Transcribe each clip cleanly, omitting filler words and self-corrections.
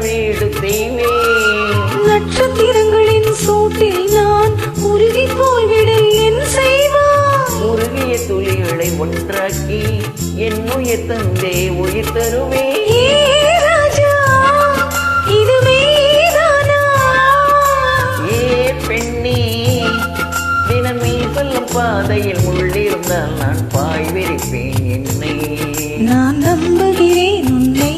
வீடு செய்வே. நட்சத்திரங்களின் சூட்டில் நான் உருகி போய்விட என் செய்வார். உருகிய துளிகளை ஒன்றாக்கி என் உயிர் தந்தே உயிர் தருவே. ராஜா இதுவேதானா? பெண்ணே தினம் நீ சொல்லும் பாதையில் முள்ளிருந்தால் நான் பாய் விரிப்பேன் என்னை. நான் நம்புகிறேன் உன்னை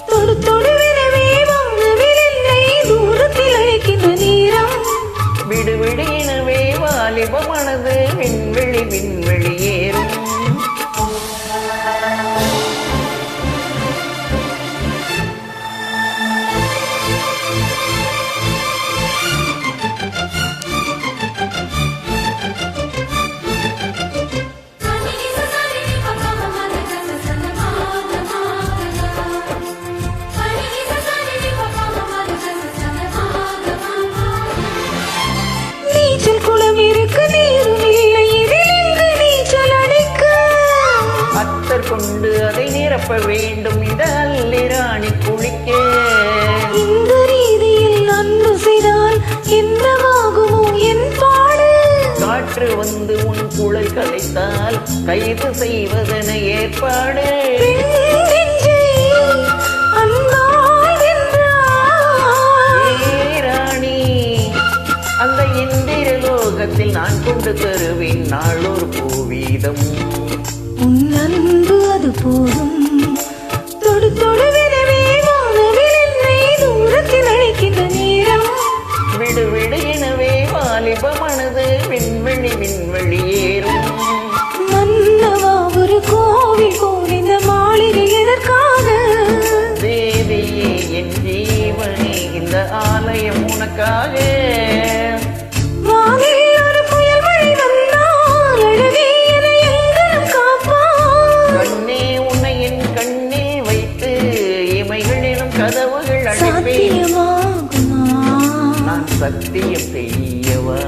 தொடு தொடுவிடவே வாங்கவில்லை தூரத்தில் அழைக்கின்ற நேரம். விடு விடு எனவே வாலிபமானது விண்வெளி விண்வெளி ஏறும். நீச்சல் குளம் இருக்கு நீரும் இல்லை இதில் நீச்சல் அடிக்க. அத்தர் கொண்டு அதை நிரப்ப வேண்டும் இந்த அல்லிராணி குளிக்க. இந்த ரீதியில் அன்பு செய்தால் என்னவாகுமோ என் பாடு. காற்று வந்து உன் குழல் கலைத்தால் கைது செய்வதென ஏற்பாடு. ராணி அந்த இந்திர லோகத்தில் நான் கொண்டு தருவேன் நாளொரு பூவீதம். உன் அன்பு அது போதும் தொடு தொடுவிடவே வானவில்லை தூரத்தில் அழைக்கின்ற நேரம். விடு விடு எனவே வாலிபமானது விண்வெளி விண்வெளி ஏறும். மன்னவா ஒரு கோவில் போல் இந்த மாளிகை எதற்காக? தேவியே என் ஜீவனே இந்த ஆலயம் உனக்காக. வானில் ஒரு புயல் மழை வந்தால் அழகே என்னை எங்கனம் காப்பார். கண்ணே உன்னை என் கண்ணில் வைத்து இமைகளிலும் கதவுகள் அடைப்பேன். சாத்தியமாகுமா? நான் சத்தியம் செய்யவா?